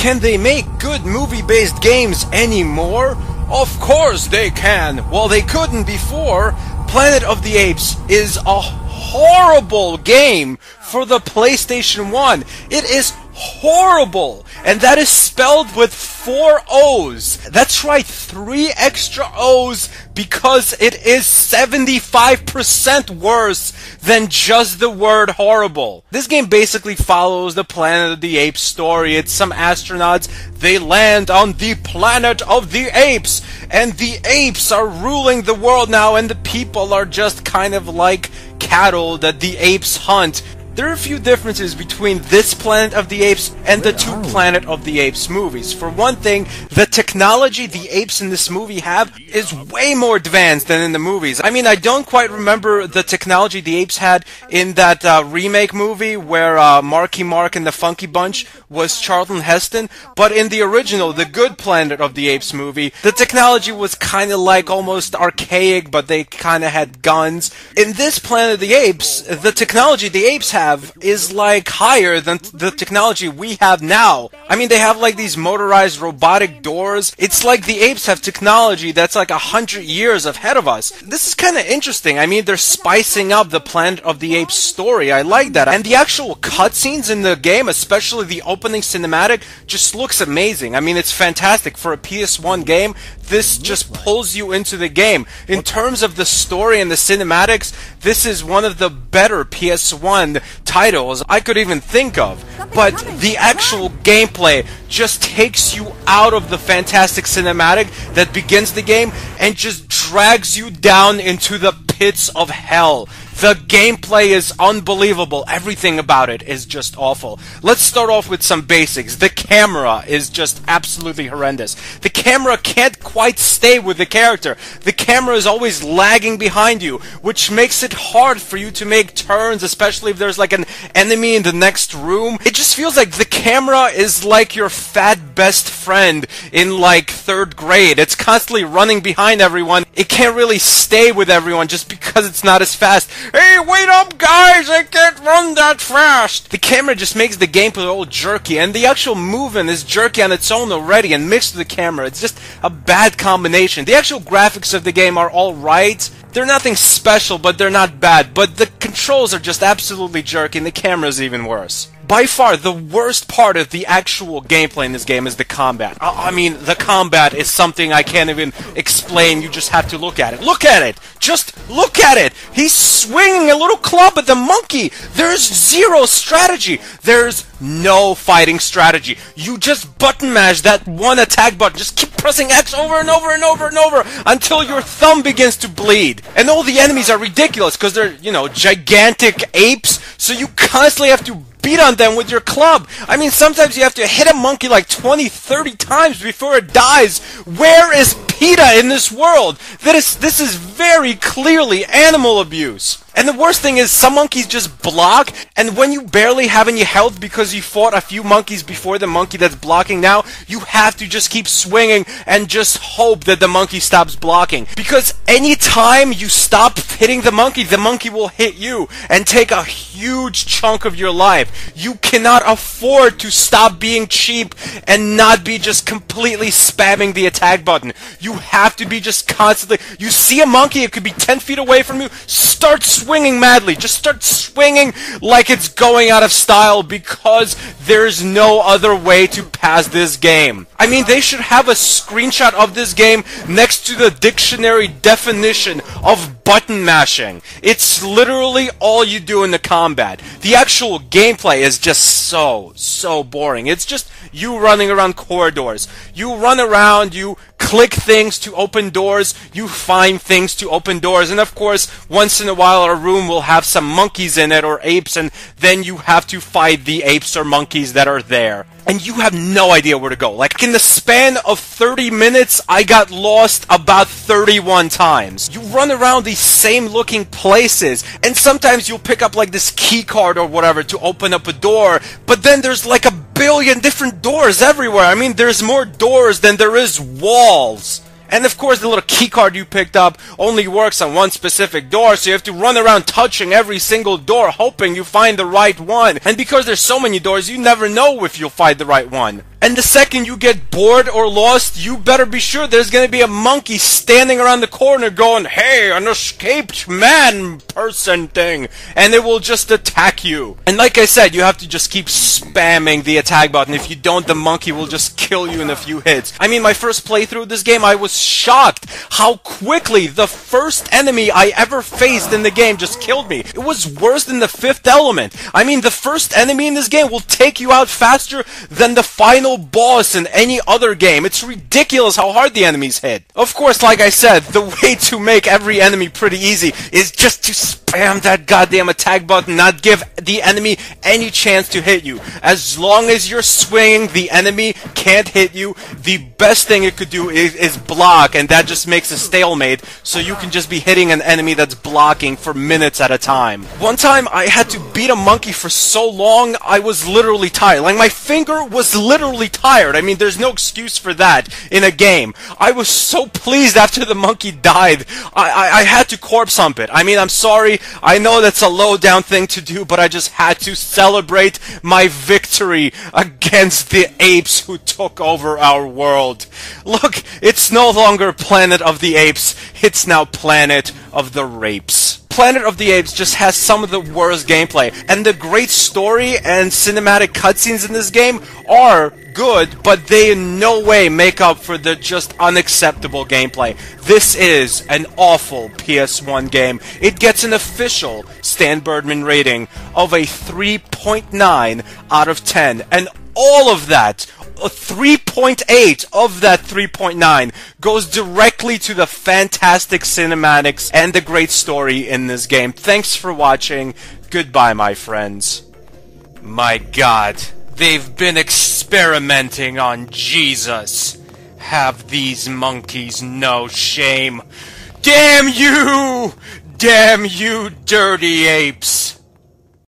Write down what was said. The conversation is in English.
Can they make good movie-based games anymore? Of course they can! Well, they couldn't before. Planet of the Apes is a horrible game for the PlayStation 1. It is horrible! And that is spelled with 4 O's. That's right, 3 extra O's, because it is 75% worse than just the word horrible. This game basically follows the Planet of the Apes story. It's some astronauts, they land on the Planet of the Apes, and the apes are ruling the world now, and the people are just kind of like cattle that the apes hunt. There are a few differences between this Planet of the Apes and the 2 Planet of the Apes movies. For one thing, the technology the apes in this movie have is way more advanced than in the movies. I mean, I don't quite remember the technology the apes had in that remake movie where Marky Mark and the Funky Bunch was Charlton Heston, but in the original, the good Planet of the Apes movie, the technology was kind of like almost archaic, but they kind of had guns. In this Planet of the Apes, the technology the apes have is like higher than the technology we have now. I mean, they have like these motorized robotic doors. It's like the apes have technology that's like 100 years ahead of us. This is kind of interesting. I mean, they're spicing up the Planet of the Apes story. I like that. And the actual cutscenes in the game, especially the opening cinematic, just looks amazing. I mean, it's fantastic. For a PS1 game, this just pulls you into the game. In terms of the story and the cinematics, this is one of the better PS1 titles I could even think of. But the actual gameplay just takes you out of the fantastic cinematic that begins the game and just drags you down into the pits of hell. The gameplay is unbelievable. Everything about it is just awful. Let's start off with some basics. The camera is just absolutely horrendous. The camera can't quite stay with the character. The camera is always lagging behind you, which makes it hard for you to make turns, especially if there's like an enemy in the next room. It just feels like the camera is like your fat best friend in like 3rd grade. It's constantly running behind everyone. It can't really stay with everyone just because it's not as fast. Hey, wait up, guys! I can't run that fast! The camera just makes the gameplay all jerky, and the actual movement is jerky on its own already, and mixed with the camera. It's just a bad combination. The actual graphics of the game are alright. They're nothing special, but they're not bad. But the controls are just absolutely jerky, and the camera's even worse. By far, the worst part of the actual gameplay in this game is the combat. I mean, the combat is something I can't even explain. You just have to look at it. Look at it! Just look at it! He's swinging a little club at the monkey! There's zero strategy! There's no fighting strategy. You just button mash that one attack button. Just keep pressing X over and over and over and over until your thumb begins to bleed. And all the enemies are ridiculous because they're, you know, gigantic apes, so you constantly have to beat on them with your club. I mean, sometimes you have to hit a monkey like 20, 30 times before it dies. Where is PETA in this world? This is very clearly animal abuse. And the worst thing is, some monkeys just block, and when you barely have any health because you fought a few monkeys before the monkey that's blocking now, you have to just keep swinging and just hope that the monkey stops blocking. Because anytime you stop hitting the monkey will hit you and take a huge chunk of your life. You cannot afford to stop being cheap and not be just completely spamming the attack button. You have to be just constantly... You see a monkey, it could be 10 feet away from you, start swinging madly. Just start swinging like it's going out of style, because there's no other way to pass this game. I mean, they should have a screenshot of this game next to the dictionary definition of button mashing. It's literally all you do in the combat. The actual gameplay is just so boring. It's just you running around corridors. You run around, you click things to open doors, you find things to open doors, and of course, once in a while a room will have some monkeys in it, or apes, and then you have to fight the apes or monkeys that are there. And you have no idea where to go. Like, in the span of 30 minutes, I got lost about 31 times. You run around these same looking places, and sometimes you'll pick up like this key card or whatever to open up a door, but then there's like a billion different doors everywhere. I mean, there's more doors than there is walls. And of course, the little key card you picked up only works on one specific door, so you have to run around touching every single door, hoping you find the right one. And because there's so many doors, you never know if you'll find the right one. And the second you get bored or lost, you better be sure there's gonna be a monkey standing around the corner going, "Hey, an escaped man person thing," and it will just attack you. And like I said, you have to just keep spamming the attack button. If you don't, the monkey will just kill you in a few hits. I mean, my first playthrough of this game, I was shocked how quickly the first enemy I ever faced in the game just killed me. It was worse than the Fifth Element. I mean, the first enemy in this game will take you out faster than the final boss in any other game. It's ridiculous how hard the enemies hit. Of course, like I said, the way to make every enemy pretty easy is just to spam that goddamn attack button, not give the enemy any chance to hit you. As long as you're swinging, the enemy can't hit you. The best thing it could do is block, and that just makes a stalemate, so you can just be hitting an enemy that's blocking for minutes at a time. One time, I had to beat a monkey for so long, I was literally tired. Like, my finger was literally tired. I mean, there's no excuse for that in a game. I was so pleased after the monkey died. I had to corpse hump it. I mean, I'm sorry. I know that's a low down thing to do, but I just had to celebrate my victory against the apes who took over our world. Look, it's no longer Planet of the Apes. It's now Planet of the Rapes. Planet of the Apes just has some of the worst gameplay, and the great story and cinematic cutscenes in this game are good, but they in no way make up for the just unacceptable gameplay. This is an awful PS1 game. It gets an official Stan Birdman rating of a 3.9 out of 10, and all of that, 3.8 of that 3.9 goes directly to the fantastic cinematics and the great story in this game. Thanks for watching. Goodbye, my friends. My God, they've been experimenting on Jesus. Have these monkeys no shame? Damn you! Damn you, dirty apes!